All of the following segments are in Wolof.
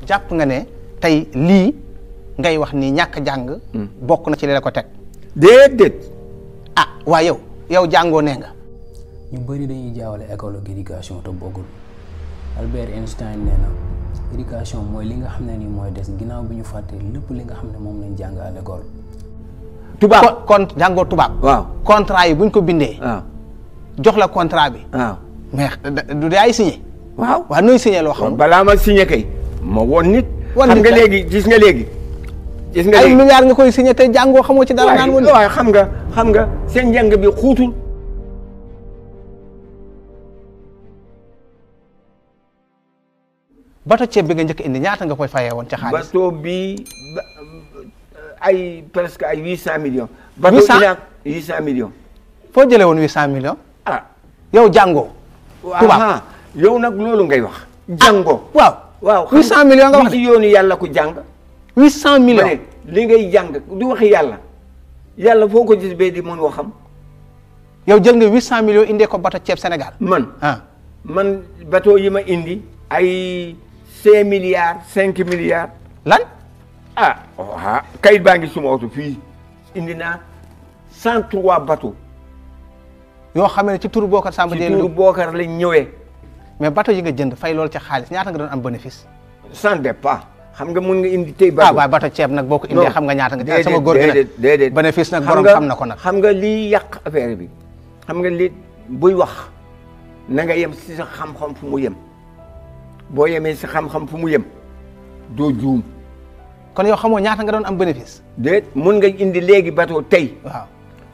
jàpp nga ne tey lii ngay wax ni ñàkk jàng bokk na ci li la ko teg déedéet ah waa yow jàngoo nee nga ñu bëri dañuy jaawale école ak éducation te bokkul Albert Einstein nee na éducation mooy li nga xam ne nii mooy des ginnaaw bi ñu fàttee lépp li nga xam ne moom lañ jàng à l'école. tubaab kon jàngoo tubaab. waaw contrat yi buñ ko bindee. waaw jox la contrat bi. waaw mais du dee ay signé. waaw waaw nooy signé loo xam. balaa ma signé kay ma woon nit. woon xam nit nga léegi gis nga léegi. gis nga ay léegi milliards nga koy signé te jàngoo xamoo ci dara naan woon. waaye xam nga seen njàng bi xuutul. bato ceeb bi nga njëkk indi ñaata nga koy fayee woon ca xaalis. bateau bi ay presque ay 800 millions. 800 bateau 800 millions. foo jëlee woon 800 millions. ah yow jàngoo. tubaab yow nag loolu ngay wax. jàngoo waaw. waaw 800 millions nga wax ci yoonu yàlla ku jàng. 800 millions ma ne li ngay jàng du waxi yàlla foo ko gis bee di mën waxam. yow jël nga 800 millions indee ko bato ceeb Sénégal. man bateau yi ma indi ay 5 milliards 5 milliards. lan. kayit baa ngi suma oto fii indi naa 103 bateau. yoo xam ne ci turu Bocar Samba Dièye ci turu Bocar lañ ñëwee. mais bateau yi nga jënd fay loolu ca xaalis ñaata nga doon am bénéfice. sans départ xam nga mun nga indi tey. waaw bateau ceeb nag boo ko indee xam nga ñaata nga. sama góor gi nag déedéet bénéfice nag borom xam na ko nag. xam nga lii yàq affaire bi xam nga li buy wax na nga yem si sa xam-xam fu mu yem boo yemee si xam-xam fu mu yem doo juum. kon yow xamoo ñaata nga doon am bénéfice. déet mun nga indi léegi bateau tey. waaw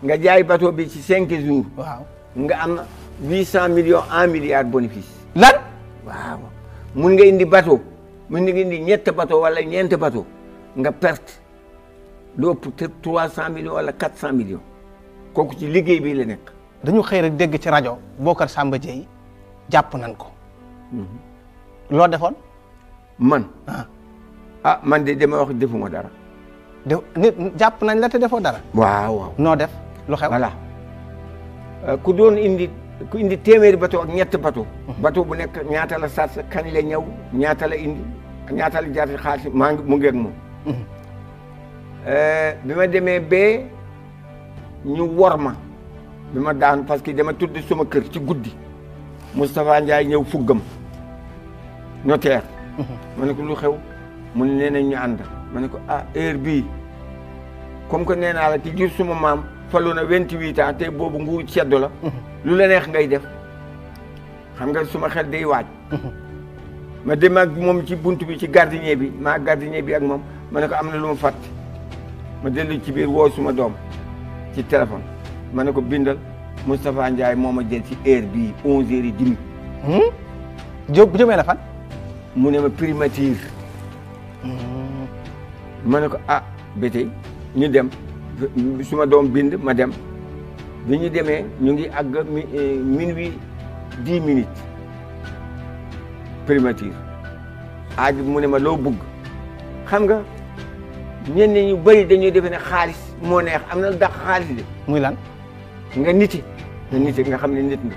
nga jaay bateau bi ci 5 jours. waaw nga am 800 millions 1 milliard bénéfice. lan. waaw mun nga indi bateau mun nga indi ñett bateau wala ñeent bateau nga perte lu ëpp te 300 millions wala 400 millions kooku ci liggéey bi la nekk. dañu xëy rek dégg ci rajo Bocar Samba Dièye jàpp nañ ko. loo defoon. man. man de dama wax defuma dara. nit jàpp nañ la te defoo dara. waaw. noo def lu xew. voilà ku doon indi téeméeri bateau ak ñett bateau. bateau bu nekk ñaata la sat kañ la ñëw ñaata la indi ñaata la jaar xaalis maa ngi mu ngi ak moom. bi ma demee bee ñu wor ma bi ma daan parce que dama tudd suma kër ci guddi Moustapha Ndiaye ñëw fuggam notaire. ma ne ko lu xew mu ne nee nañ ñu ànd ma ne ko heure bii comme que nee naa la ci jur suma maam falu na 28 ans te boobu nguur ceddo la. lu la neex ngay def xam nga suma xel day waaj. ma dem ak moom ci bunt bi ci gardien bi maa gardien bi ak moom ma ne ko am na lu ma fàtte ma dellu ci biir woo suma doom ci téléphone ma ne ko bindal Moustapha Ndiaye moo ma jël ci heure bii 11h30. Diop jëmee la fan. mu ne ma primature. ma ne ko ba tey ñu dem suma doom bind ma dem bi ñu demee ñu ngi àgg minuit 10 minutes primature mu ne ma loo bëgg xam nga ñenn ñu bëri dañuy defe ne xaalis moo neex am na dàq xaalis de. muy lan. nga nite nga xam ne nit nga.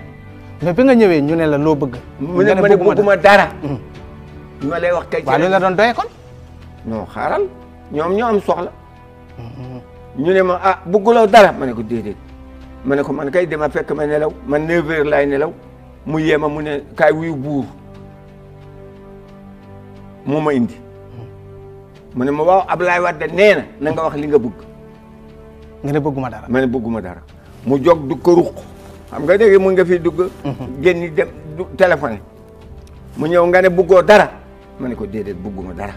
mais bi nga ñëwee ñu ne la loo bëgg. mu ne ma ne bëgguma dara. ñu ma lay wax kay. waaw loolu la doon doyee kon. non xaaral ñoom ñoo am soxla. ñu ne ma bëgguloo dara ma ne ko déedéet ma ne ko man kay dama fekk ma nelaw man 9h laay nelaw mu yéema mu ne kaay wuyu buur moo ma indi. mu ne ma waaw Ablaye Wade nee na nga wax li nga bëgg. nga ne bëgguma dara. ma ne bëgguma dara mu jóg du ko ruq xam nga léegi mun nga fi dugg. génn dem du téléphoné mu ñëw nga ne bëggoo dara ma ne ko déedéet bëgguma dara.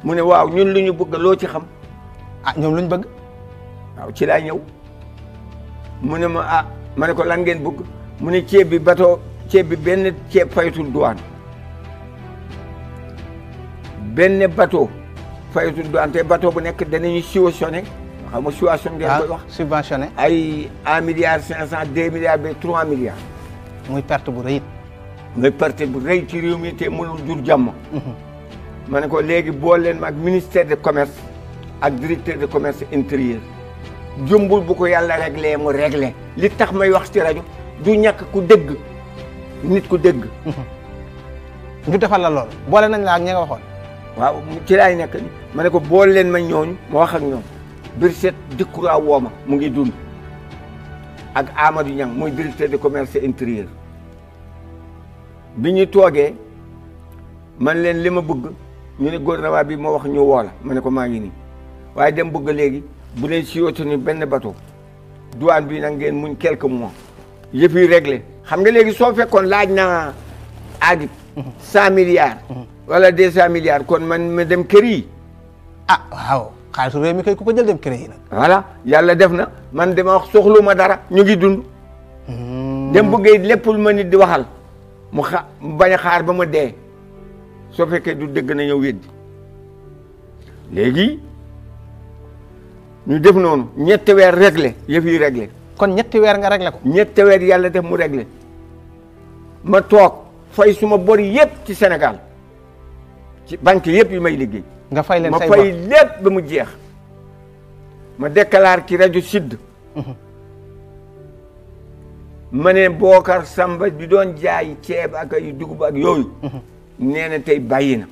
mu ne waaw ñun lu ñu bëgg loo ci xam. ñoom lu ñu bëgg. waaw ci laa ñëw mu ne ma ma ne ko lan ngeen bëgg mu ne ceeb bi benn ceeb fayatul douane benn bateau fayatul douane te bateau bu nekk danañu subventionné xam nga subvention ngeen koy wax. subventionné ay 1 milliard 500 2 milliards ba 3 milliards. muy perte bu rëy. muy perte bu rëy ci réew mi te mënul jur jàmm. ma ne ko léegi boole leen ma ak ministère de commerce ak directeur de commerce intérieur jumbul bu ko yàlla réglé mu réglé li tax may wax ci rajo du ñàkk ku dégg nit ku dégg ñu defal la loolu boole nañ la ak ñi nga waxoon. waaw ci laay nekk ma ne ko boole leen ma ñooñu ma wax ak ñoom Birset Dikura woo ma mu ngi dund ak Amadou Niang mooy directeur de commerce intérieur bi ñu toogee man leen li ma bëgg ñu ne gouvernement bi ma wax ñu woo la ma ne ko maa ngi nii waaye dem bëgg léegi bu leen siyootu ni benn bateau douane bi nag ngeen muñ quelques mois yëpp yi réglé xam nga léegi soo fekkoon laaj na agit 100 milliards wala 200 milliards kon man ma dem kër yi ah waaw xaalisu réew mi kay ku ko jël dem kër yi nag. voilà yàlla def na man dama wax soxlu ma dara ñu ngi dund dem bëggee lépp lu ma nit di waxal mu bañ a xaar ba ma dee soo fekkee du dëgg na ñëw weddi léegi ñu def noonu ñetti weer réglé yëf yi réglé kon ñetti weer nga réglé ko. ñetti weer yàlla def mu réglé ma toog fay suma bori yëpp ci Sénégal ci banque yëpp yi may liggéey nga fay leen ma say fay lépp ba mu jeex ma déclare ci rajo Sud ma ne Bocar Samba bi doon jaay ceeb ak ay dugub ak yooyu nee na tey bàyyi na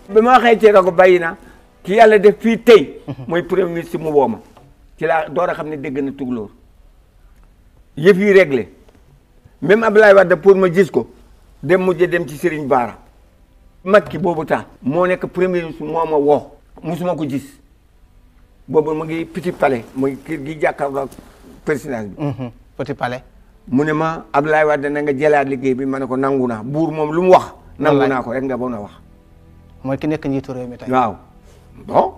ba ma waxee ci rajo bàyyi na ki yàlla def fii tey mooy premier ministre mu woo ma ci laa door a xam ne dégg na tukulóor yëf yi réglé même Abdoulaye Wade pour ma gis ko dem mujj dem ci Serigne Bara Macky boobu taa moo nekk premier ministre moo ma woo musuma ko gis boobu mu ngi Petit Palais muy kër gi jàkkaarloo présidence bi Petit Palais. mu ne ma Abdoulaye Wade na nga jëlaat liggéey bi ma ne ko nangu naa buur moom lu mu wax nangu naa ko rek nga bon a wax mooy ki nekk njiitu réew mi tey. waaw bon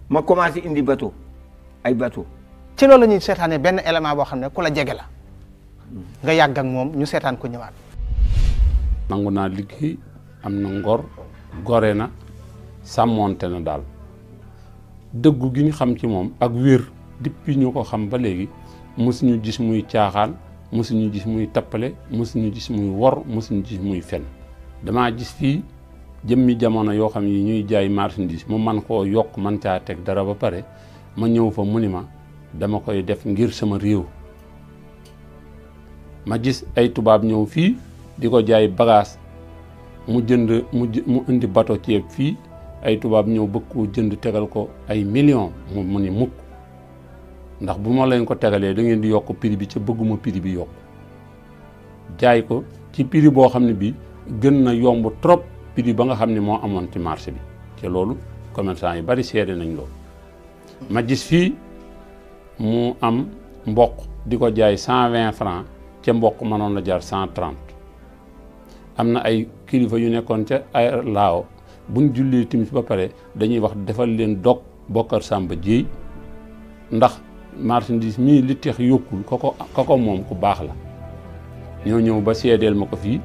ma commencé indi bateau ay bateau ci loolu la ñuy seetaanee benn élément boo xam ne ku la jege la nga yàgg ak moom ñu seetaan ko ñëwaat. nangu naa liggéey am na ngor gore na sàmmoonte na daal dëggu gi ñu xam ci moom ak wér depuis ñu ko xam ba léegi mosuñu gis muy caaxaan mosuñu gis muy tappale mosuñu gis muy wor mosuñu gis muy fen damaa gis fii jëmmi jamono yoo xam yi ñuy jaay marchandise mu man koo yokk man caa teg dara ba pare ma ñëw fa mu ni ma dama koy def ngir sama réew ma gis ay tubaab ñëw fii di ko jaay bagage mu jënd mu indi bateau ceeb fii ay tubaab ñëw bëgg koo jënd tegal ko ay millions mu ni mukk ndax bu ma leen ko tegalee da ngeen di yokk prix bi ca bëgguma prix bi yokk jaay ko ci prix boo xam ne bi gën na yomb trop prix ba nga xam ne moo amoon ci marché bi te loolu commerçant yi bari seede nañ loolu ma gis fii mu am mboq di ko jaay 120 francs ca mboq mënoon la jar 130 am na ay kilifa yu nekkoon ca ay laaw buñ jullee timis ba pare dañuy wax defal leen dog Bocar Samba Dièye ndax marchandise mii li teex yokkul ko moom ku baax la ñoo ñëw ba seedeel ma ko fii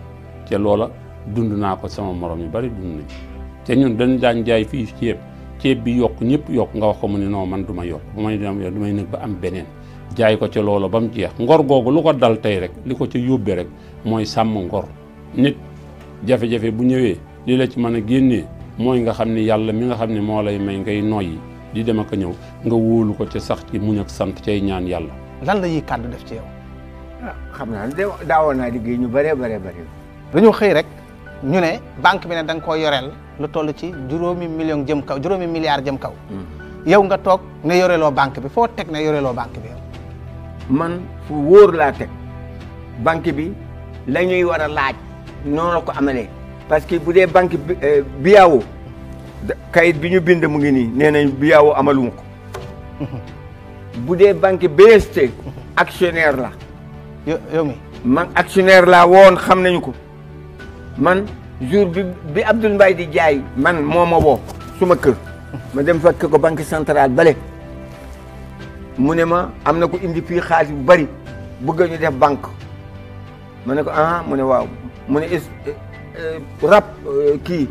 te loola dund naa ko sama morom yu bari dund nañ te ñun dañ daan jaay fii ceeb bi yokk ñëpp yokk nga wax ko mu ne non man du ma yokk bu may dem du may nekk ba am beneen jaay ko ca loola ba mu jeex ngor googu lu ko dal tey rek li ko ca yóbbee rek mooy sàmm ngor nit jafe-jafe bu ñëwee li la ci mën a génnee mooy nga xam ne yàlla mi nga xam ne moo lay may ngay noyyi di dem ak a ñëw nga wóolu ko ca sax ci muñ ak sant cay ñaan yàlla. lan la yiy kàddu def ci yow. xam naa ne daawoon naa liggéey ñu bëree. dañoo xëy rek ñu ne banque bi ne da nga koo yoreel lu toll ci juróomi milliard jëm kaw. yow nga toog ne yoreeloo banque bi foo teg ne yoreeloo banque bi yow. man fu wóor laa teg banque bi la ñuy war a laaj noonu la ko amalee parce que bu dee banque BAO kayit bi ñu bind mu ngi nii nee nañ BAO amaluma ko bu dee banque BST actionnaire la yow mi man actionnaire laa woon xam nañu ko man jour bi Abdoul Mbaye di jaay man moo ma woo suma kër ma dem fekk ko banque centrale bale mu ne ma am na ko indi fii xaalis bu bari bëgg ñu def banque ma ne ko ah mu ne waaw mu ne kii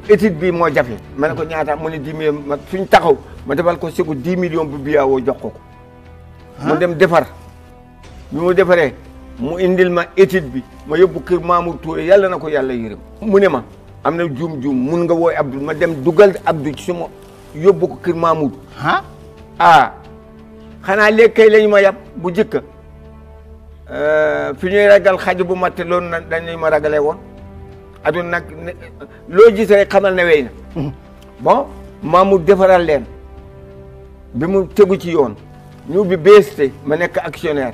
étude bi moo jafe ma ne ko ñaata mu ne 10 millions ma suñ taxaw ma defal ko segu 10 millions bu BAO jox ko mu dem defar bi mu defaree mu indil ma étude bi ma yóbbu kër Mamour Touré yàlla na ko yàlla yërëm mu ne ma am na juum mun nga wooy Abdou ma dem dugal Abdou ci suma yóbbu ko kër Mamour xanaa léegi kay lañu ma yab bu jëkk fi ñuy ragal xaj bu matte loolu na dañu ma ragalee woon aduna nag loo gis rek xamal ne wey na bon Mamour defaral leen bi mu tegu ci yoon ñu ubbi BST ma nekk actionnaire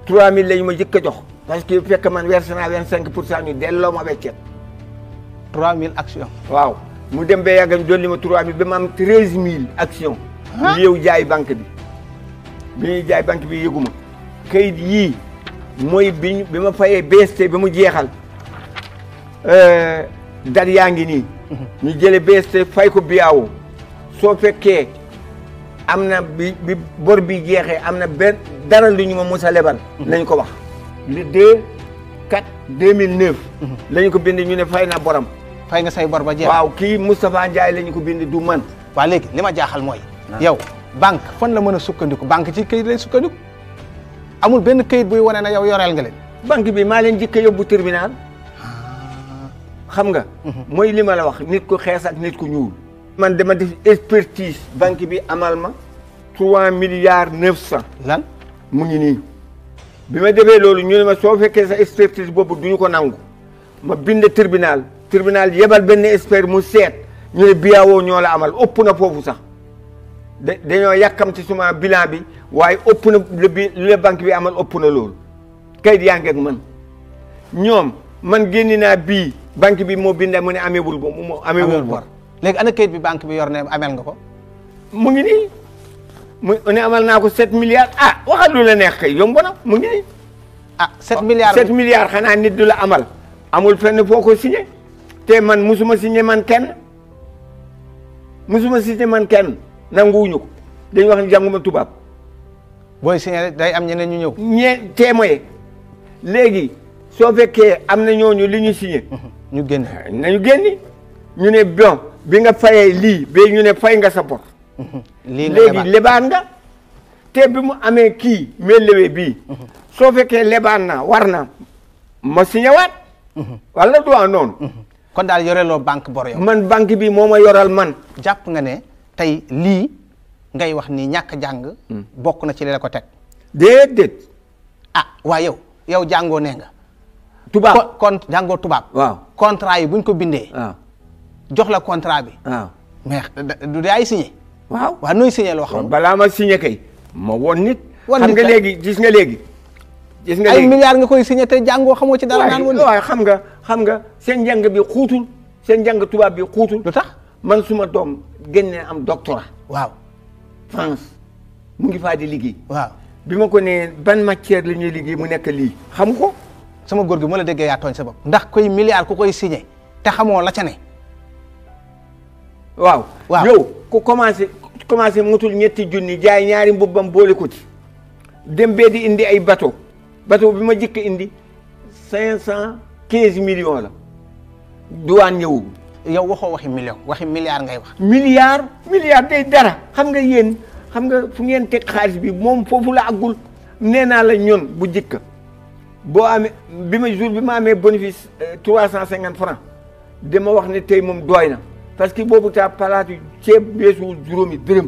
3000 lañu ma jëkk a jox parce que fekk man versé naa 25% ñu delloo ma weccet 3000 actions. waaw mu dem ba yàgg ñu dolli ma 3000 ba ma am 13000 actions. ñu yow jaay banque bi ñuy jaay banque bi yëguma kayit yii mooy bi ma fayee BST ba mu jeexal dar yaa ngi nii ñu jële BST fay ko BAO soo fekkee am na bi bor bi jeexee am na benn dara lu ñu ma mos a lebal lañ ko wax le 2/4/2009 lañu ko bind ñu ne fay na boram fay nga say bor ba jeex. waaw kii Moustapha Ndiaye lañu ko bind du man waaw léegi li ma jaaxal mooy yow banque fan la mën a sukkandiku banque ci këyit lay sukkandiku amul benn këyit buy wane na yow yoreel nga leen. banque bi maa leen jëkk a yóbbu tribunal xam nga mooy li ma la wax nit ku xees ak nit ku ñuul man dama def expertise banque bi amal ma 3,9 milliards lan mu ngi nii bi ma defee loolu ñu ne ma soo fekkee sa expertise boobu duñu ko nangu ma bind tribunal yebal benn expert mu seet ñu ne BAO ñoo la amal ëpp na foofu sax dañoo yàkkamti suma bilan bi waaye ëpp na le banque bi amal ëpp na loolu kayit yaa ngi ak man ñoom man génni naa bii banque bi moo binda mu ne ameewul bo mu ameewul bor léegi ana kayit bi banque bi yor ne amel nga ko mu ngi nii mu ne amal naa ko 7 milliards ah waxal lu la neex kay yomb na mu ngi nii 7 milliards 7 milliards xanaa nit du la amal amul fenn foo ko signé te man musuma signé man kenn nanguwuñu ko dañu wax ni jànguma tubaab booy signé day am ñeneen ñu ñëw témoin léegi soo fekkee am na ñooñu li ñu signé ñu génn nañu génni ñu ne bon bi nga fayee lii ba ñu ne fay nga sa bor léegi lebaan nga te bi mu amee kii mais lewee bii soo fekkee lebaan na war na ma signé waat wala du noonu kon daal yoreloo banque bor yow man banque bi moo ma yoral man jàpp nga ne tey lii ngay wax ni ñàkk jàng bokk na ci li la ko teg déedéet waaw yow jàngoo nee nga tubaab kon jàngoo tubaab waaw contrat yi buñ ko bindee jox la contrat bi waaw mais du daay signé waaw nooy signé loo xam balaa ma signé kay ma woon nit xam nga léegi gis nga léegi ay milliards nga koy signé te jàngoo xamoo ci dara naan woon waaw xam nga seen njàng bi xuutul seen njàng tubaab bi xuutul lu tax man suma doom génne am doctorat waaw France mu ngi faa di liggéey waaw bi ma ko ne ban matière la ñuy liggéey mu nekk lii xam ko sama góor gi moo la déggee yaa tooñ sa bopp ndax koy milliard ku koy signé te xamoo la ca ne waaw yow ku commencé mutul ñetti junni jaay ñaari mbubbam boole ko ci dem bee di indi ay bateau bi ma jëkk indi 515 millions la douane ñëwul yow waxoo waxi million waxi milliard ngay wax milliard day dara xam nga yéen xam nga fu ngeen teg xaalis bi moom foofu la àggul nee naa la ñun bu jëkk boo amee bi ma amee bénéfice 350 francs dama wax ne tey moom doy na parce que boobu taa palaatu ceeb beesuwul juróomi dërëm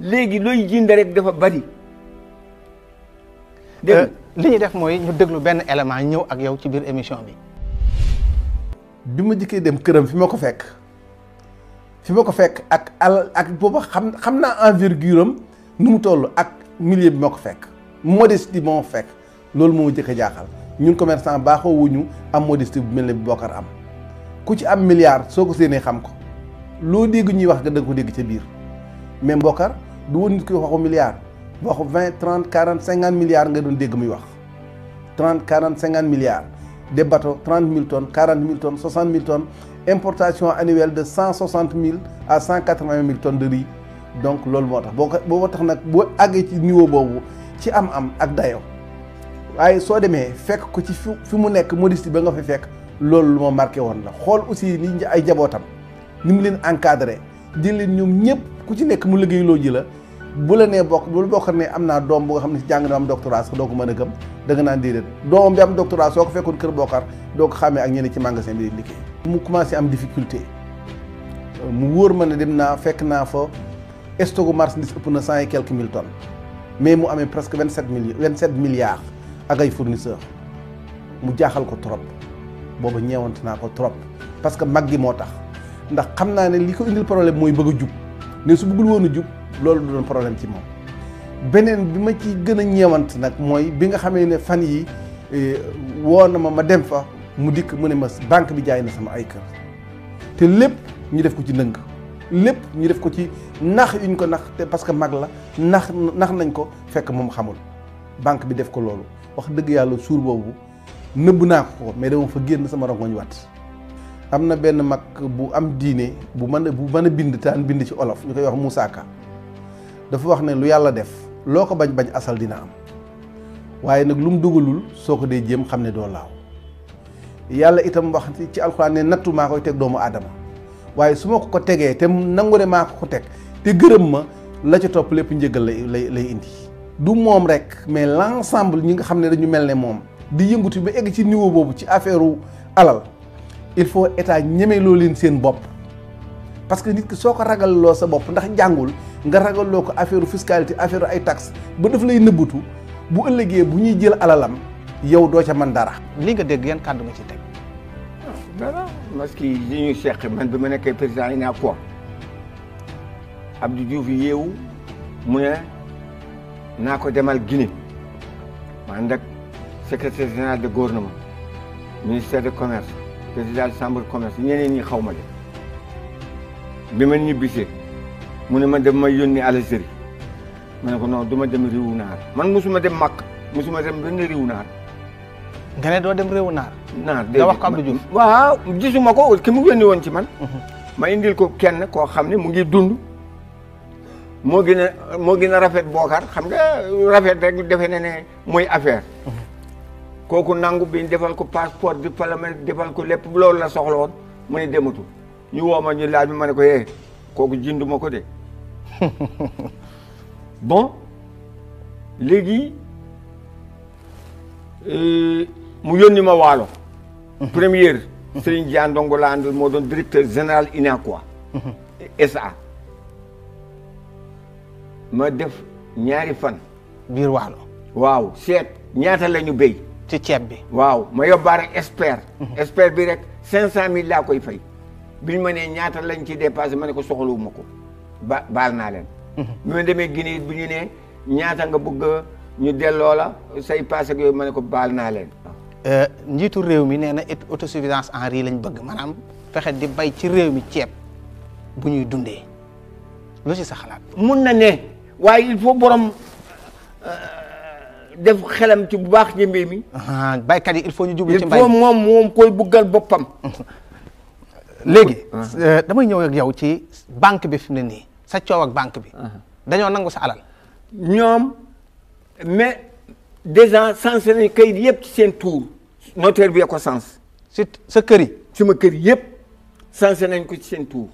léegi looy jënd rek dafa bari li ñuy def mooy ñu déglu benn élément ñëw ak yow ci biir émission bi ma jëkkee dem këram fi ma ko fekk ak alal ak booba xam naa envergure am nu mu toll ak milieu bi ma ko fekk modestie bi ma fekk loolu moo ma jëkk a jaaxal ñun commerçant baaxoo wuñu am modestie bu mel ne bi Bokar am ku ci am milliard soo ko séenee xam ko loo dégg ñuy wax nga dëgg ko dégg ca biir mais Bokar du woon nit ki waxu milliard waxu 20 30 40 50 milliards nga doon dégg muy wax 30 40 50 milliards des bateaux 30 000 tonnes 40 000 tonnes 60 000 tonnes importation annuelle de 160 000 à 180 000 tonnes de riz donc loolu moo tax boo tax nag boo àggee ci niveau boobu ci am ak dayo waaye soo demee fekk ko ci fi mu nekk modestie ba nga fi fekk loolu lu ma marqué woon la xool aussi ni ay jabootam ni mu leen encadré jël leen ñoom ñëpp ku ci nekk mu liggéey loo ji la bu la nee bokk ne am naa doom bu nga xam ne si jàng na am doctorat sax doo ko mën a gëm da nga naan déedéet doomam bi am doctorat soo ko fekkoon kër Bokar doo ko xàmmee ak ñeneen ci magasin bi di liggéey. mu commencé am difficulté mu wóor ma ne dem naa fekk naa fa stocku marchandise ëpp na 100 et quelques mille tonnes mais mu amee presque 27 milliards ak ay fournisseurs mu jaaxal ko trop booba ñeewante naa ko trop parce que mag gi moo tax ndax xam naa ne li ko indil problème mooy bëgg a jub ne su bëggul woon a jub loolu du doon problème ci moom. beneen bi ma ci gën a ñeewant nag mooy bi nga xamee ne fan yi woo na ma dem fa mu dikk mu ne ma banque bi jaay na sama ay kër te lépp ñu def ko ci ndëng lépp ñu def ko ci nax yuñ ko nax te parce que mag la nax nañ ko fekk moom xamul banque bi def ko loolu wax dëgg yàlla suur boobu nëbb naa ko mais dama fa génn sama rongoñ wat. am na benn mag bu am diine bu mën a bind taan bind ci olof ñu koy wax Moussa Ka dafa wax ne lu yàlla def loo ko bañ asal dina am waaye nag lu mu dugalul soo ko dee jéem xam ne doo laaw yàlla itam wax ci alxuraan ne nattu maa koy teg doomu aadama waaye su ma ko tegee te nangu ne maa ko teg te gërëm ma la ca topp lépp njëgal lay indi. du moom rek mais l'ensemble ñi nga xam ne dañu mel ne moom di yëngutu ba egg ci niveau boobu ci affaire alal il faut état ñeme loo leen seen bopp parce que nit ki soo ko ragalloo sa bopp ndax jàngul nga ragalloo ko affaire fiscalité affaire ay taxes ba daf lay nëbbutu bu ëllëgee bu ñuy jël alalam yow doo ca mën dara. li nga dégg yan kàddu nga ci teg. dara parce que li ñu seq man bi ma nekkee président yi naa ko Abdou Diouf yeewu mu ne naa ko demal Guinée ma ànd ak secrétaire général de gouvernement ministère de commerce président de chambre de commerce ñeneen ñi xaw ma de bi ma ñibbisee mu ne ma dem ma yónni Algérie ma ne ko non du ma dem réewu naar man musuma dem Makka musuma dem benn réewu naar. nga ne doo dem réewu naar. naar nga wax ko Abdou Diouf. waaw gisuma ko ki mu yónni woon ci man. ma indil ko kenn koo xam ne mu ngi dund. moo gën a rafet bookar xam nga rafet rek defe ne ne mooy affaire. kooku nangu bi defal ko passeport du parlement defal ko lépp loolu la soxla woon mu ne dematul ñu woo ma ñu laaj ma ne ko kooku jënduma ko de. bon léegi mu yónni ma waalo. première Serigne Dia Ndongo la àndal moo doon directeur général UNACOIS. SA. ma def ñaari fan. biir waalo. waaw seet ñaata la ñu béy. ci ceeb bi. waaw ma yóbbaale expert. expert bi rek 500000 laa koy fay. biñ ma nee ñaata lañ ci dépassé ma ne ko soxlawuma ko baal naa leen. bi ma demee Guinée bu ñu nee ñaata nga bëgg ñu delloo la say passé ak yooyu ma ne ko baal naa leen. njiitu réew mi nee na autosuffisance en riz lañ bëgg maanaam fexe di bay ci réew mi ceeb bu ñuy dundee lu ci sa xalaat. mun na ne waaye il faut borom def xelam ci bu baax ci mbir mi. baykat yi il faut ñu jublu ci mbay il faut moom koy buggal boppam. léegi damay ñëw ak yow ci banque bi fi mu ne nii sa coow ak banque bi. dañoo nangu sa alal. ñoom mais déjà sensé nañ kayit yëpp ci seen tour notaire bi ko sens. si sa kër yi. suma kër yëpp sensé nañ ko ci seen tour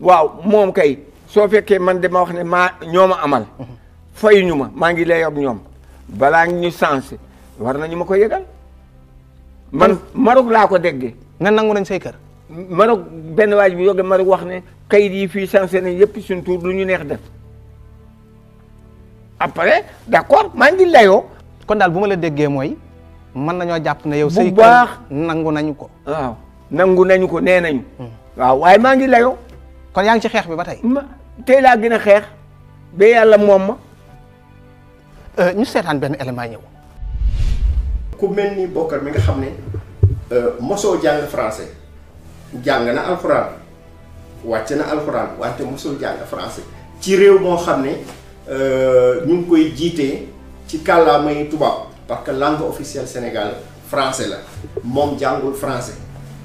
waaw moom kay soo fekkee man dama wax ne ñoo ma amal. fayuñu ma maa ngi lay ak ñoom balaa ñu sensé war nañu ma ko yëgal. man Maroc laa ko déggee. nga nangu nañ say kër. Maroc benn waaj bi yoge Maroc wax ne kayit yi fii sensé nañ yëpp suñ tour lu ñu neex def. après d'accord maa ngi layoo. kon daal bu ma la déggee mooy mën nañoo jàpp ne yow. say bu baax nangu nañu ko. waaw nangu nañu ko nee nañu. waaw waaye maa ngi layoo. kon yaa ngi ci xeex bi ba tey. tey laa gën a xeex. ba yàlla moom ma. ñu seetaan benn élément ñëw. ku mel ni Bocar mi nga xam ne mosoo jàng français jàng na alxuraan wàcc na alxuraan wante mosoo jàng français ci réew moo xam ne ñu ngi koy jiitee ci kàllaamay tubaab parce que langue officielle Sénégal français la moom jàngul français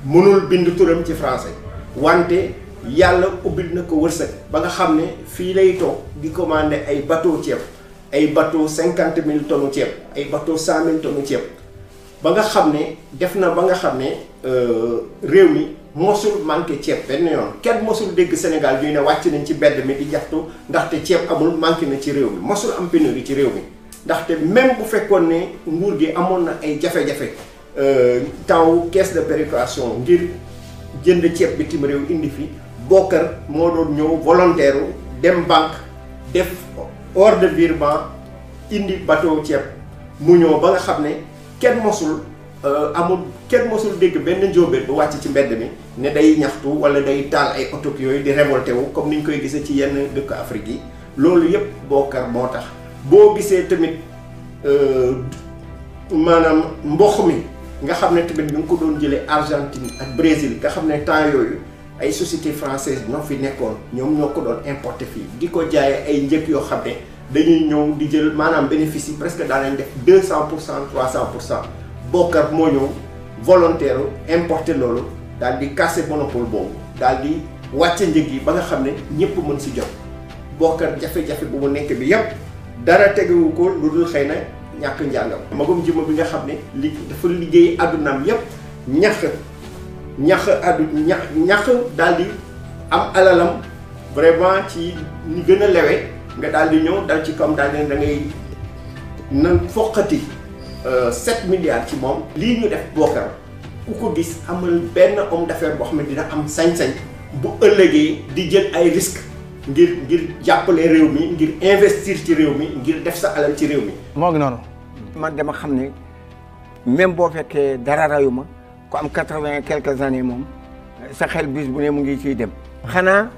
mënul bind turam ci français wante yàlla ubbil na ko wërsëg ba nga xam ne fii lay toog di commander ay bateau ceeb ay bateau 50 000 tonnes ceeb ay bateau 100 000 tonnes ceeb ba nga xam ne def na ba nga xam ne réew mi mosul manqué ceeb benn yoon kenn mosul dégg Sénégal ñuy ne wàcc nañ ci mbedd mi di jaxtu ndaxte ceeb amul manqué na ci réew mi mosul am pénurie ci réew mi ndaxte même bu fekkoon ne nguur gi amoon na ay jafe-jafe temps caisse de péréquation ngir jënd ceeb bitim réew indi fi Bocar moo doon ñëw volontaire dem banque def ordre de virement indi bateau ceeb mu ñëw ba nga xam ne kenn mosul amul kenn mosul dégg benn njóobeen bu wàcc ci mbedd mi ne day ñaxtu wala day taal ay oto yooyu di révolté wu comme ni ñu koy gisee ci yenn dëkk Afrique yi loolu yëpp Bokar moo tax. boo gisee tamit maanaam mboq mi nga xam ne tamit ñu ngi ko doon jëlee Argentine ak Brésil nga xam ne temps yooyu ay société française ñoo fi nekkoon ñoom ñoo ko doon importer fii di ko jaayee ay njëg yoo xam ne dañuy ñëw di jël maanaam bénéfice yi presque daa leen def 200% 300%. Bokar moo ñëw volontaire importer loolu daal di casser monopole boobu daal di wàcce njëg yi ba nga xam ne ñëpp mën si jot Bokar jafe-jafe bu mu nekk bi yépp dara tegewu ko lu dul xëy na ñàkk njàngam. magum jëmm bi nga xam ne dafa liggéey addunaam yépp ñax daal di am alalam vraiment ci ñu gën a lewe nga daal di ñëw dal ci kam daal di da ngay nan foqati 7 milliards ci moom. lii ñu def Bokar ku ko gis amul benn homme d'affaires boo xam ne dina am sañ-sañ bu ëllëgee di jël ay risques ngir jàppale réew mi ngir investir ci réew mi ngir def sa alal ci réew mi. moo ngi noonu. man dama xam ne même boo fekkee dara rayu ma ku am 80 quelques années moom sa xel bis bu ne mu ngi ciy dem. xanaa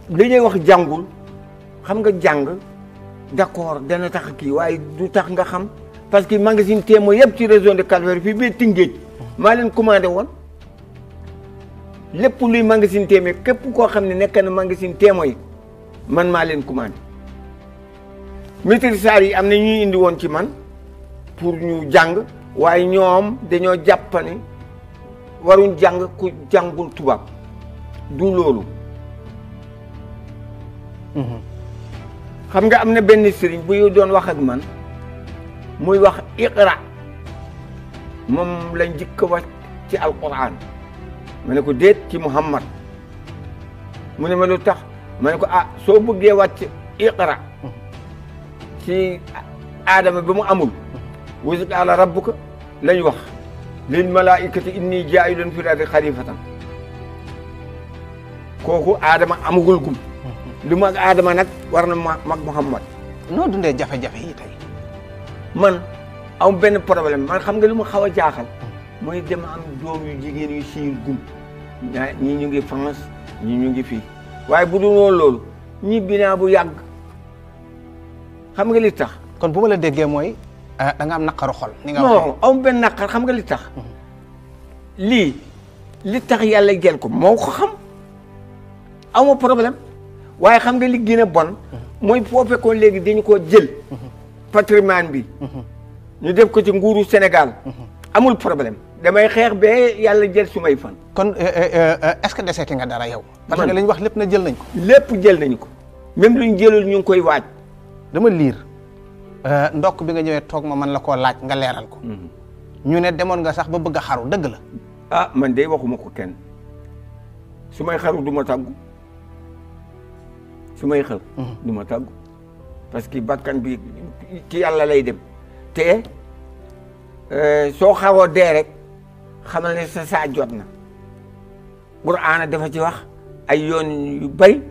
li ñuy wax jàngul xam nga jàng d'accord dana tax kii waaye du tax nga xam. parce que magasin Témoin yëpp ci région de Cap-Vert fii bii Tëngéej maa leen commandé woon lépp luy magasin Témoin képp koo xam ne nekk na magasin Témoin man maa leen commandé maîtrisards yi am na ñuy indi woon ci man pour ñu jàng waaye ñoom dañoo jàpp ne waruñ jàng ku jàngul tubaab du loolu. xam nga am na benn sëriñ bu doon wax ak man. muy wax iqra moom lañ njëkk a wax ci alquran ma ne ko déet ci Muhammad mu ne ma lu tax ma ne ko soo bëggee wàcc iqra ci aadama ba mu amul wazid ala rabbuka lañ wax lil malaikati inni jaa'ilun fil ardi xalifatan kooku aadama amagul gum lu mag aadama nag war na mag Muhammad. noo dundee jafe-jafe yi tey. man am benn problème man xam nga lu ma xaw a jaaxal mooy dama am doom yu jigéen yu siir gum ñii ñu ngi France ñii ñu ngi fii waaye bu dul woon loolu ñibbi naa bu yàgg xam nga li tax. kon bu ma la déggee mooy da nga am naqaru xol. ni nga non am benn naqar xam nga li tax li tax yàlla jël ko moo ko xam amoo problème waaye xam nga li gën a bon mooy foo fekkoon léegi dañu koo jël. patrimoine bi ñu def ko ci nguuru Sénégal amul problème damay xeex ba yàlla jël sumay fan. kon est-ce que deseeti nga dara yow. parce que li ñu wax lépp na jël nañ ko. lépp jël nañu ko même lu ñu jëlul ñu ngi koy waaj. dama liir ndokk bi nga ñëwee toog ma man la koo laaj nga leeral ko. ñu ne demoon nga sax ba bëgg a xaru dëgg la. man de waxuma ko kenn su may xaru du ma tàggu su may xaru. du ma tàggu parce que bakkan bi ci yàlla lay dem te soo xaroo dee rek xamal ne sa saa jot na. Qur'aan dafa ci wax ay yoon yu bari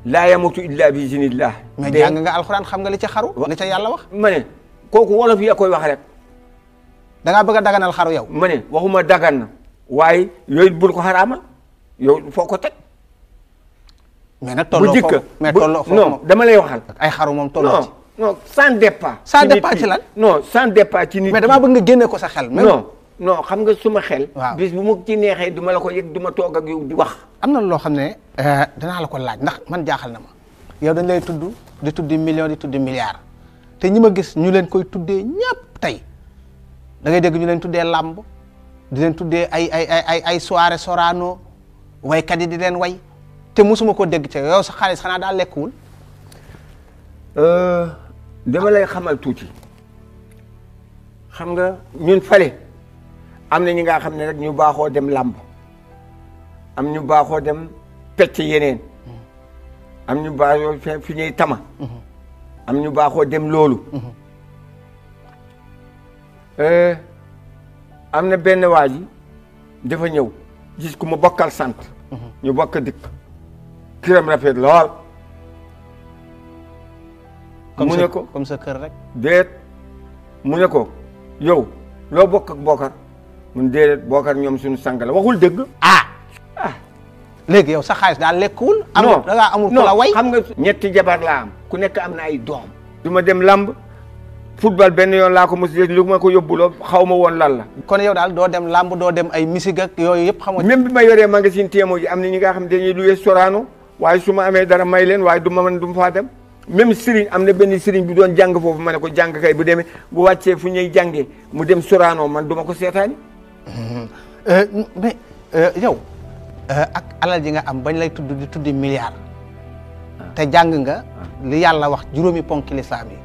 laa yamutu illa bi iznillah. mais jàng nga alxuraan xam nga li ci xaru. li ca yàlla wax. ma ne kooku wolof yi koy wax rek. da ngaa bëgg a daganal xaru yow. ma ne waxuma dagan na waaye yooyu bul ko xaraamal yow foo ko teg. mais nag tolloo foofu mais tolloo foofu non dama lay waxal. ay xaru moom tolloo ci. non sans départ. sans départ ci lan. non sans départ ci nit. mais damaa bëgg nga génne ko sa xel. non xam nga suma xel. waaw bis bu ma ci neexee du ma la ko yëg du ma toog ak yow di wax. am na loo xam ne danaa la ko laaj ndax man jaaxal na ma yow dañ lay tudd di tuddi million di tuddi milliard te ñi ma gis ñu leen koy tuddee ñëpp tey da ngay dégg ñu leen tuddee làmb di leen tuddee ay soirée Sorano waykat yi di leen way te musuma ko dégg te yow sa xaalis xanaa daal lekkuwul. dama lay xamal tuuti xam nga ñun fale am na ñi nga xam ne rek ñu baaxoo dem làmb am ñu baaxoo dem pecc yeneen am ñu baaxoo fi ñuy tama am ñu baaxoo dem loolu am na benn waa ji dafa ñëw gis ku ma bokkal sant ñu bokk dikk kiram rafet lool mu ne ko comme sa kër rek déet mu ne ko yow loo bokk ak Bokar mun déedéet Bokar ñoom suñu sang la waxul dëgg. léegi yow sa xaalis daal lekkuwul. non da ngaa amul ku la way. xam nga ñetti jabar laa am ku nekk am na ay doom. du ma dem lamb football benn yoon laa ko mos a lu ma ko yóbbuloo xaw ma woon lan la. kon yow daal doo dem lamb doo dem ay musique ak yooyu yëpp xamoo. même bi ma yoree magasin Témo ji am na ñi nga xam dañuy luwee Sorano waaye su ma amee dara may leen waaye du ma mën du ma faa dem. même Serigne am na benn Serigne bu doon jàng foofu ma ne ko jàng kay bu demee bu wàccee fu ñuy jàngee mu dem Sorano man du ma ko seetaani. mais yow ak alal ji nga am bañ lay tudd di tuddi milliard te jàng nga li yàlla wax juróomi ponki lislaam yi.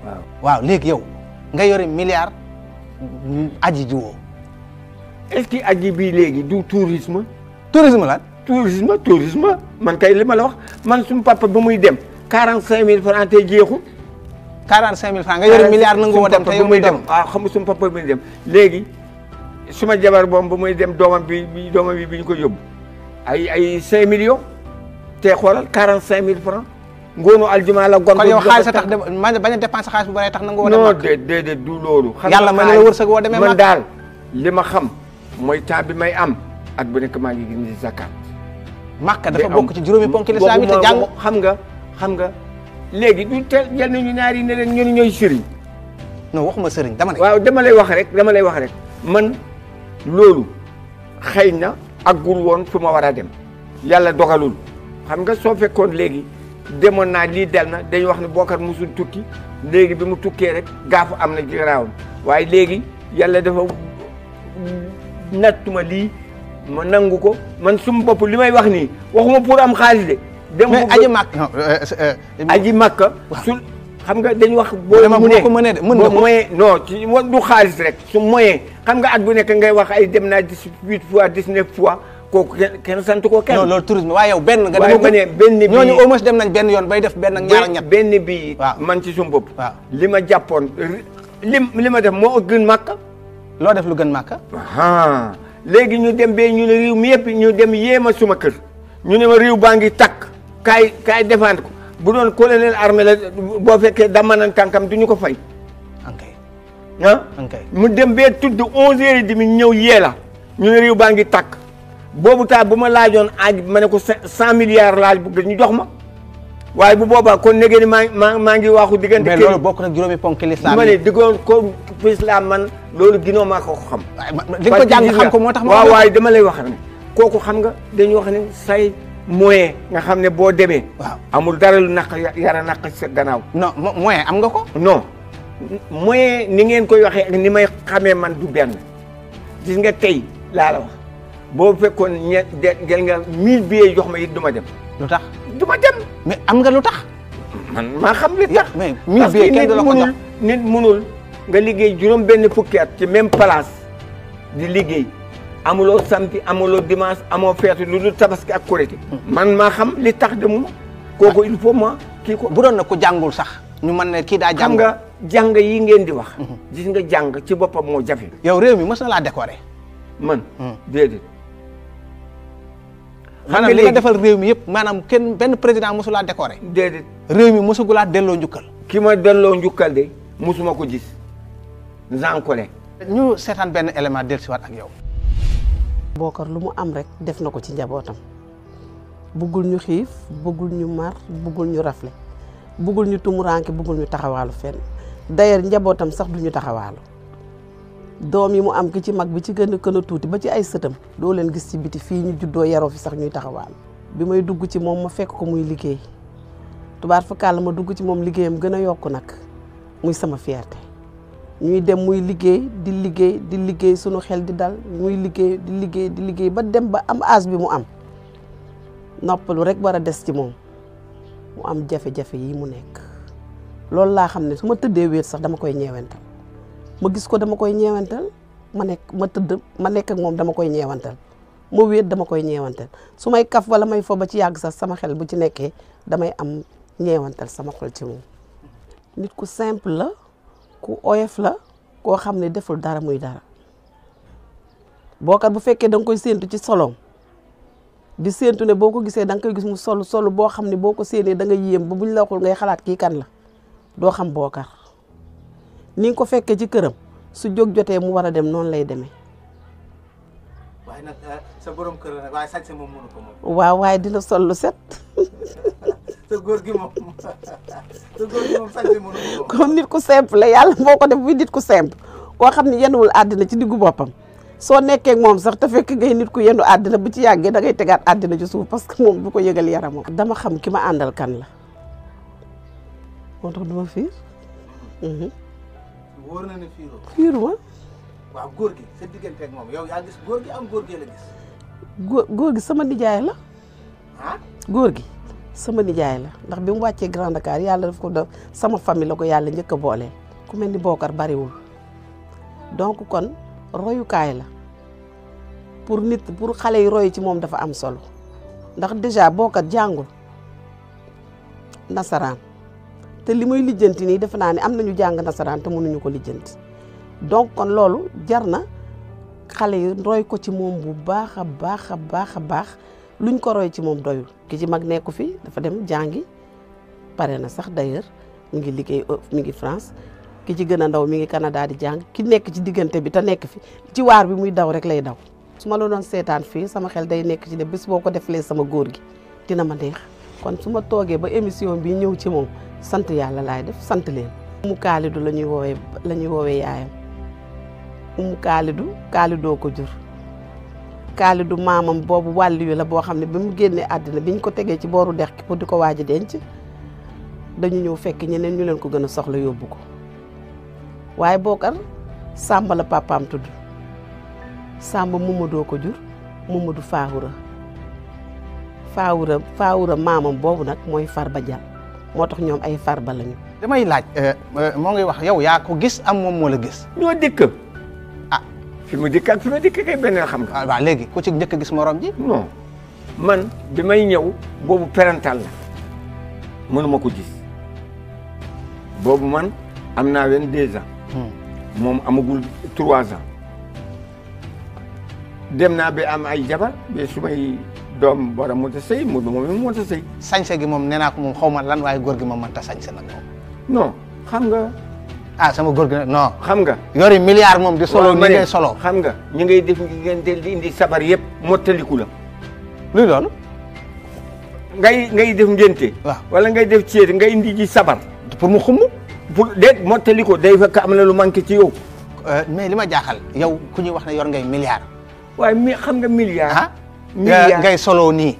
waaw léegi yow nga yore milliard aji jiwoo. est-ce que aji bii léegi du tourisme. tourisme lan. tourisme man kay li ma la wax man suñu papa ba muy dem 45 000 francs tey jeexul. 45 000 francs nga yore milliard nangu woo dem te yow muy dem. waaw xam nga suñu papa bi muy dem léegi suma jabar boom ba muy dem doomam bi bi ñu ko yóbbu ay 5 millions te xoolal 45 000 francs ngoonu aljuma la gon. kon yow xaalis a tax bañ a dépenser xaalis bu bari tax nangu woo dem. non déedéet du loolu. yàlla may na la wërsëg woo demee man daal li ma xam mooy temps bi may am at bu nekk maa ngi gis zakat. Makka dafa bokk ci juróomi ponki lislaam yi te jàng xam nga léegi du teel jël nañu ñaar yi ne leen ñun ñooy sëriñ. non waxuma sëriñ dama ne. waaw dama lay wax rek man loolu xëy na aggul woon fu ma war a dem yàlla dogalul xam nga soo fekkoon léegi demoon naa lii del na dañu wax ne Bokar musul tukki léegi bi mu tukkee rek gaafu am na garaawam waaye léegi yàlla dafa nattuma lii ma nangu ko man suma bopp li may wax nii waxuma pour am xaalis de. dem mais aji Makka. su xam nga dañu wax. boo mu ne moyen non ci du xaalis rek su moyen xam nga at bu nekk ngay wax ay dem naa 18 fois 19 fois kooku kenn sant ko kenn. non loolu tourisme waaye yow benn nga. waaye ma ne benn bii ñooñu au moins dem nañ benn yoon bay def benn ak ñaar ak ñett. benn bii man ci suma bopp. waaw li ma jàppoon li ma def moo gën Makka. loo def lu gën Makka. léegi ñu dem bee ñu ne réew mi yëpp ñu dem yéema suma kër ñu ne ma réew baa ngi takk kaay défendre ko bu doon colonel armée la boo fekkee damanan tànkam du ñu ko fay. mu dem bee tudd 11h30 ñëw yee la ñu ne réew baa ngi takk boobu taa bu ma laajoon aaj ma ne ko 100 milliards laaj bëgg ñu jox ma waaye bu boobaa kon negee ni maa ngi waxu diggante. mais loolu bokk na juróomi ponk l'islam ma ne diggoon ko l'islam man loolu ginoo maa ko xam. li nga ko jàng xam ko moo tax. waaw waaye dama lay wax rek kooku xam nga dañu wax ne say moyen nga xam ne boo demee. waaw amul dara lu naq yara naq sa gannaaw. non moyen am nga ko. non moyen ni ngeen koy waxee ak ni may xamee man du benn gis nga tey laa la wax boo fekkoon jël nga 1000 billets jox ma it du ma dem. lu tax du ma dem. mais am nga lu tax. man maa xam li tax. mais 1000 billets kenn du la ko jox nit munul nga liggéey juróom benn fukki at ci même place di liggéey amuloo samedi amuloo dimanche amoo feetu lu dul tabaski ak korité man maa xam li tax demuma kooku il faut ma kii ko. bu doon na ku jàngul sax ñu mën ne kii daa jàng. xam nga jàng yi ngeen di wax. gis nga jàng ci boppam moo jafe. yow réew mi mës na laa décorer. man déedéet. maanaam li nga defal réew mi yëpp maanaam kenn benn président mosulaa décorer. déedéet. réew mi mosugulaa delloo njukkal. ki ma delloo njukkal de mosuma ko gis. Zankole. ñu seetaan benn élément dellusiwaat ak yow. Bokar lu mu am rek def na ko ci njabootam buggul ñu xiif buggul ñu mar buggul ñu rafle buggul ñu tumuranke buggul ñu taxawaalu fenn d'ailleurs njabootam sax du ñu taxawaalu doom yi mu am ki ci mag bi ci gën a tuuti ba ci ay sëtam doo leen gis ci biti fii ñu juddoo yaroo fi sax ñuy taxawaalu bi may dugg ci moom ma fekk ko muy liggéey tubaar fa kàll ma dugg ci moom liggéeyam gën a yokku nag muy sama fierté ñuy dem muy liggéey di liggéey sunu xel di dal muy liggéey di liggéey ba dem ba am âge bi mu am noppalu rek war a des ci moom mu am jafe-jafe yi mu nekk loolu laa xam ne su ma tëddee wéet sax dama koy ñeewantal ma gis ko dama koy ñeewantal ma nekk ak moom dama koy ñeewantal ma wéet dama koy ñeewantal su may kaf wala may fo ba ci yàgg sax sama xel bu ci nekkee damay am ñeewantal sama xol ci moom nit ku simple la ku oyof la koo xam ne deful dara muy dara Bokar bu fekkee da nga koy séentu ci solom di séentu ne boo ko gisee da nga koy gis mu solu boo xam ne boo ko séenee da nga yéem ba buñ la waxul ngay xalaat kii kan la doo xam Bokar ni nga ko fekkee ci këram su jóg jotee mu war a dem noonu lay demee. waaye nag sa borom kër la nag waaye sañse moom mënu ko moom. waaw waaye dina sol lu set. sa góor gi moom sañse mënu ko moom. comme nit ku simple la yàlla boo ko def bi nit ku simple koo xam ne yenuwul àddina ci diggu boppam soo nekkee ak moom sax te fekk ngay nit ku yenu àddina bu ci yàggee da ngay tegaat àddina ci suuf parce que moom du ko yëgal yaramam. dama xam ki ma àndal kan la moo tax du ma fiir. wóor na ne fiiroo. fiiruma. waaw góor gi sa diggante ak moom yow yaa gis góor gi am góor gi la gis. góor gi sama nijaay la. ah góor gi sama nijaay la ndax bi mu wàccee Grand Dakar yàlla daf ko def sama famille la ko yàlla njëkk a booleel ku mel ni Bokar bariwul donc kon royukaay la pour nit pour xale yi royu ci moom dafa am solo ndax déjà Bokar jàngul nasaraan te li muy lijjanti nii defe naa ne am nañu jàng nasaraan te mënuñu ko lijjanti donc kon loolu jar na xale yi roy ko ci moom bu baax a baax a baax a baax luñ ko roy ci moom doyul. ki ci mag nekku fi dafa dem jàngi pare na sax d'ailleurs mi ngi liggéey mi ngi France ki ci gën a ndaw mi ngi Canada di jàng ki nekk ci diggante bi te nekk fi ci waar bi muy daw rek lay daw. su ma la doon seetaan fii sama xel day nekk ci ne bés boo ko defalee sama góor gi dina ma neex kon su ma toogee ba émission bi ñëw ci moom sant yàlla laay def sant leen. Umu Kaalidu la ñuy woowee yaayam Umu Kaalidoo ko jur. Kaalidu maamam boobu wàllu yu la boo xam ne bi mu génnee àddina bi ñu ko tegee ci booru dex ki pour di ko waaj a denc dañu ñëw fekk ñeneen ñu leen ko gën a soxla yóbbu ko waaye Bokar Samba la papaam tudd Samba Mamadou ko jur Mamadou Faawura maamam boobu nag mooy Farba Jal moo tax ñoom ay Farba lañu. damay laaj moo ngi wax yow yaa ko gis am moom moo la gis. ñoo dëkk. fi mu dikk ak fi ma dikk kay benn xam nga. waaw léegi ku ci njëkk a gis morom ji. non man bi may ñëw boobu parental la mënuma ko gis boobu man am naa 22 ans. moom amagul 3 ans. dem naa ba am ay jabar ba su may doom war a mën a sëy mu moom it mën a sëy. sañse gi moom nee naa ko moom xaw ma lan waaye góor gi moom mënta sañse nag moom. non xam nga. ah sama góor gi nag non. xam nga. yori milliard moom di solo ni ngay solo. xam nga ñu ngay def ngeen di indi sabar yëpp mottaliku la. luy loolu. ngay def ngénte. waaw wala ngay def ceet nga indi ji sabar. pour mu xumb. pour déet mottaliku day fekk am na lu manqué ci yow. mais li ma jaaxal yow ku ñuy wax ne yor ngay milliard. waaye mi xam nga milliard. ah milliard ngay solo nii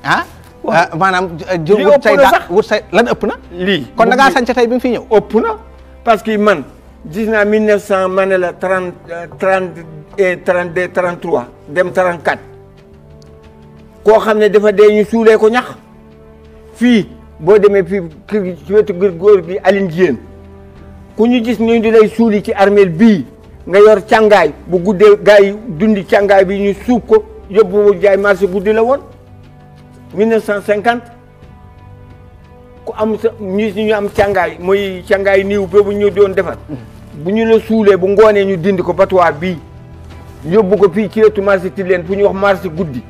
ah. waaw maanaam. li ëpp na sax wut say lan ëpp na. lii kon da ngaa sañse tey bi mu fi ñëw. ëpp na parce que man gis naa 1900 ma ne la 32 33 dem 34 koo xam ne dafa dee ñu suulee ko ñax fii boo demee fii kër gi ci wetu góor gi Aline Diène ku ñu gis ñu di lay suuli ci armeel bii nga yor càngaay bu guddee gars yi dundi càngaay bi ñu suub ko yóbbu jaay marché guddi la woon 1950 ku am sa ñu am càngaay mooy càngaay niiw boobu ñu doon defar bu ñu la suulee bu ngoonee ñu dindi ko batuwaar bii yóbbu ko fii ci wetu marché ti leen fu ñuy wax marché guddi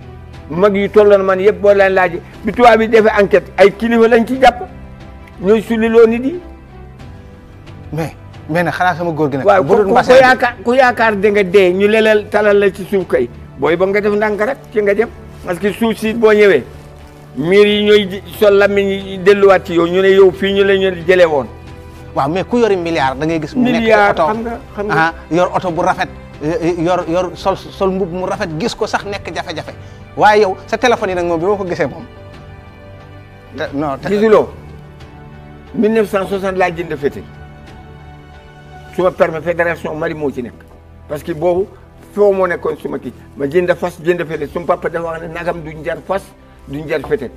mag yi tolloon man yëpp boo leen laajee bi tubaab bi defee enquête ay kilifa lañ ci jàpp ñooy suliloo nit yi. mais nag xanaa sama góor gi nag. waaw ku yaakaar da nga dee ñu lelal talal la ci suuf kay booy ba nga def ndànk rek ci nga jëm parce que suuf si boo ñëwee miir yi ñooy sol lamiñ yi delluwaat ci yow ñu ne yow fii ñu la ñu jëlee woon. waaw mais ku yori milliard da ngay gis. mu nekk milliard oto xam nga yor oto bu rafet yor sol mbub mu rafet gis ko sax nekk jafe-jafe waaye yow sa téléphone yi nag moom bi ma ko gisee moom. non gisuloo 1960 laa jënd fete su ma permis fédération Mali moo ci nekk parce que boobu foo moo nekkoon suma kii ma jënd fas jënd fete suma papa dafa wax ne nagam duñ jar fas duñ jar fete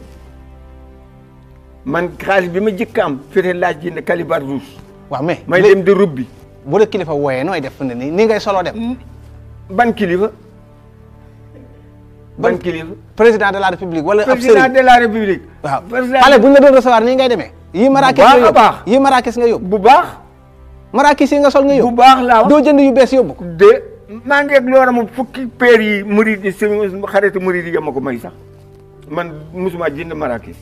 man xaalis bi ma jëkk am fete laa jënd calibar rouge. waaw mais may dem di rubbi. bu la kilifa wooyee nooy def ne nii ngay solo dem. ban kilifa. ban kilifa. président de la république wala. président de la république. waaw xale bu ñu la doon recevoir nii ngay demee. yii marakis nga yóbbu baax yii marakis nga yóbbu. bu baax. marakis yi nga sol nga yóbbu. bu baax laa wax doo jënd yu bees yóbbu ko. de maa ngi ak loola mu fukki peer yi murid yi sama xaritu murid yi ma ko may sax man musuma jënd marakis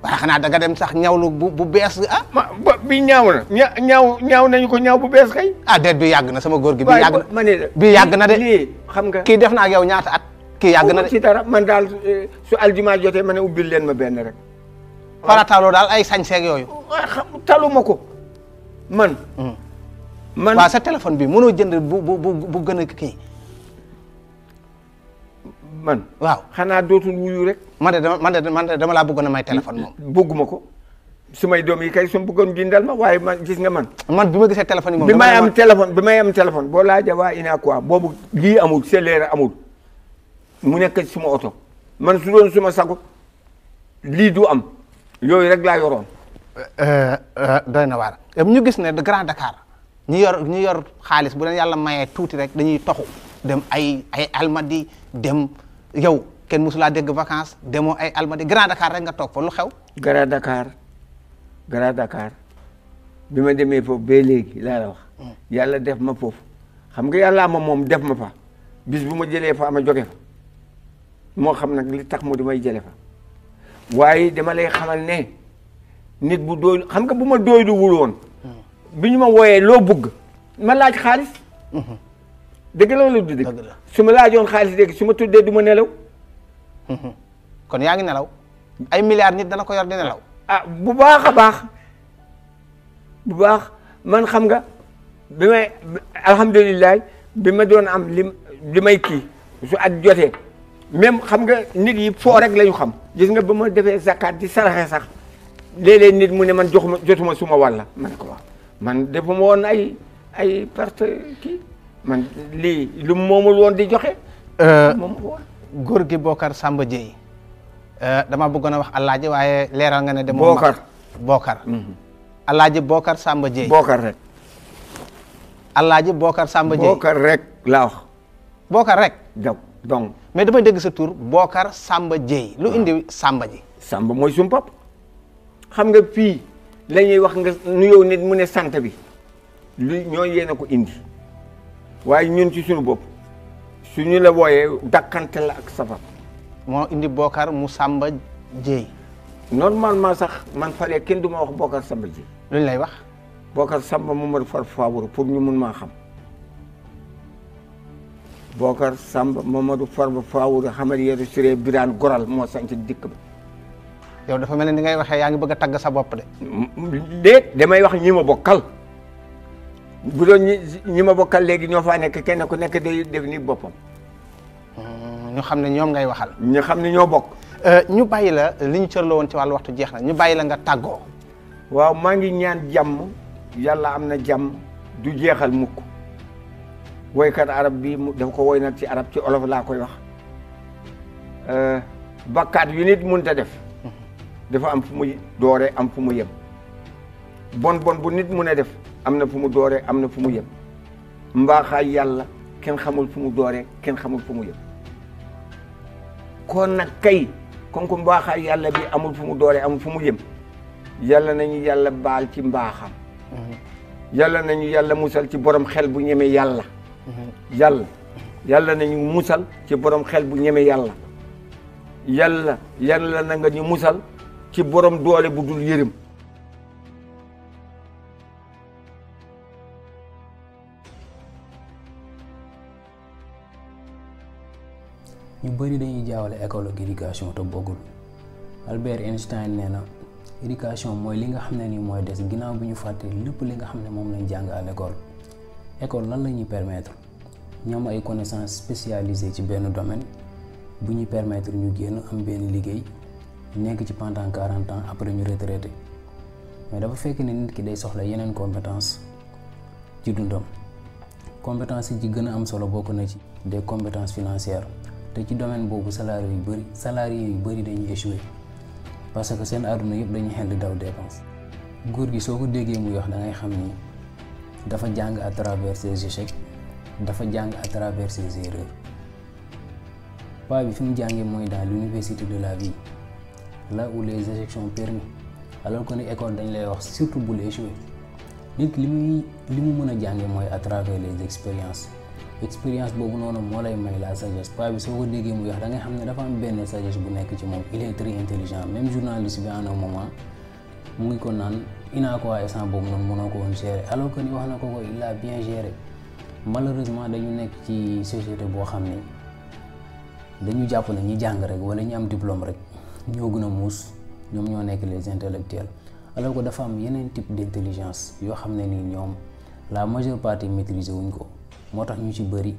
waaye xanaa da nga dem sax ñawlu bu bees ah. bi ñaaw na ñaaw nañu ko ñaaw bu bees kay. ah déet bi yàgg na sama góor gi. bi yàgg na ma ne bi yàgg na de. lii xam nga kii def naa ak yow ñaata at. kii yàgg na de ci dara man daal su aljuma jotee ma ne ubbil leen ma benn rek. farataaloo daal ay sañseeg yooyu. taluma ko man. waaw sa téléphone bi mënoo jënd bu gën a kii. man waaw xanaa dootul wuyu rek. man de dama laa bëggoon a may téléphone moom. bëgguma ko su may doom yi kay su ma bëggoon jëndal ma waaye man gis nga man. man bi ma gisee téléphone yi moom. bi may am téléphone boo laajee waa ina quoi boobu lii amul cellulaire amul mu nekk suma oto man su doon suma sago lii du am yooyu rek laa yoroon. doy na waar ñu gis ne de Grand Dakar ñi yor xaalis bu leen yàlla mayee tuuti rek dañuy toxu dem ay Almadi dem yow kenn mosulaa dégg vacances demoo ay Almadi Grand Dakar rek nga toog fa lu xew. Grand Dakar bi ma demee foofu ba léegi laa la wax. yàlla def ma foofu xam nga yàllaa ma moom def ma fa bis bu ma jëlee fa ma jóge fa moo xam nag li tax mu di may jële fa waaye dama lay xamal ne nit bu doy xam nga bu ma doylu wul woon bi ñu ma wooyee loo bëgg ma laaj xaalis. dëgg la wala du dëgg su ma laajoon xaalis dégg su ma tuddee du ma nelaw. kon yaa ngi nelaw ay milliards nit dana ko yor di nelaw. ah bu baax a baax bu baax man xam nga bi may alhamdulilah bi ma doon am li may kii su at jotee même xam nga nit yi foo rek la ñu xam gis nga ba ma defee zakat di saraxe sax léeg-léeg nit mu ne man jotuma suma wàlla man ko wax man defuma woon ay perte kii man lii lu moomul woon di joxe. moomul woon. góor gi Bocar Samba Dièye dama bëggoon a wax Alaaji waaye leeral nga ne. de moom Bocar. Alaaji Bocar Samba Dièye. Bocar rek. Alaaji Bocar Samba Dièye. Bocar rek laa wax. Bocar rek. donc. mais damay dégg sa tur Bocar Samba Dièye. lu indi Samba ji. Samba mooy suñu pap xam nga fii la ñuy wax nga nuyoo nit mu ne sant bi lu ñoo yéen a ko indi waaye ñun ci suñu bopp suñu la wooyee dakkante la ak safar. moo indi Bocar mu Samba Dièye. normalement sax man fale kenn du ma wax Bocar Samba Dièye. luñ lay wax. Bocar Samba Mamadou Far Fawuru pour ñu mun maa xam. Bocar Samba Mamadou Far Fawuru xamal yeeru Siré Birane Goral moo sanc dikk ba. yow dafa mel ni ngay waxee yaa ngi bëgg a tagg sa bopp de. déet damay wax ñi ma bokkal bu doon ñi ma bokkal léegi ñoo faa nekk kenn ku nekk day def ni boppam. ñu xam ne ñoom ngay waxal. ñu xam ne ñoo bokk. ñu bàyyi la li ñu cërloo woon ci wàllu waxtu jeex na ñu bàyyi la nga tàggoo. waaw maa ngi ñaan jàmm yàlla am na jàmm du jeexal mukk woykat arab bi dafa ko woy nag ci arab ci olof laa koy wax bakkaat yu nit mënta def dafa am fu muy doore am fu mu yem bon bu nit mën a def am na fu mu doore am na fu mu yem mbaaxaay yàlla kenn xamul fu mu doore kenn xamul fu mu yem kon nag kay kon ko mbaaxaay yàlla bi amul fu mu doore amul fu mu yem yàlla nañu yàlla baal ci mbaaxam yàlla nañu yàlla musal ci borom xel bu ñeme yàlla yàlla nañu musal ci borom xel bu ñeme yàlla yàlla na nga ñu musal ci borom doole bu dul yërëm. ñu bëri dañuy jaawale école ak éducation te bokkul Albert Einstein nee na éducation mooy li nga xam ne ni mooy des ginnaaw bi ñu fàttee lépp li nga xam ne moom lañ jàng à l'école. école lan la ñuy permettre ñu am ay connaissances spécialisées ci benn domaine bu ñuy permettre ñu génn am benn liggéey nekk ci pendant 40 ans après ñu retraité mais dafa fekk ne nit ki day soxla yeneen compétence ci dundam compétence yi ci gën a am solo bokk na ci des compétences financières te ci domaine boobu salarié yu bëri dañuy échouer parce que seen àdduna yëpp dañuy xel di daw dépense. góor gi soo ko déggee muy wax da ngay xam ni dafa jàng à travers ses échecs dafa jàng à travers ses erreurs paa bi fi mu jàngee mooy dans l'université de la vie là où les échecs sont permis alors que ni école dañ lay wax surtout bul échouer nit li mu mën a jàngee mooy à travers les expériences expérience boobu noonu moo lay may la sagesse. Paa bi soo ko déggee muy wax da ngay xam ne dafa am benn sagesse bu nekk ci moom. Il est très intelligent. Même journaliste bi à un moment mu ngi ko naan ina ko instant boobu noonu mënoo ko woon gérer alors que ni wax na ko il a bien géré. Malheureusement dañu nekk ci société boo xam ne dañu jàpp ne ñi jàng rek wala ñi am diplôme rek ñoo gën a muus, ñoom ñoo nekk les intellectuels, alors que dafa am yeneen type d'intelligence yoo xam ne nii ñoom la majeure partie maîtriser wuñ ko. moo tax ñu ci bëri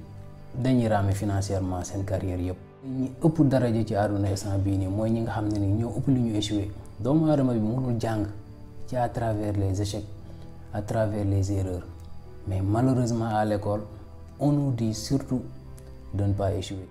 dañuy raame financièrement seen carrière yëpp. ñi ëpp daraja ci àdduna instant bii nii mooy ñi nga xam ne nii ñoo ëpp lu ñu échoué. doomu aadama bi mënul jàng ci à travers les échecs, à travers les erreurs, mais malheureusement à l'école on nous dit surtout de ne pas échouer.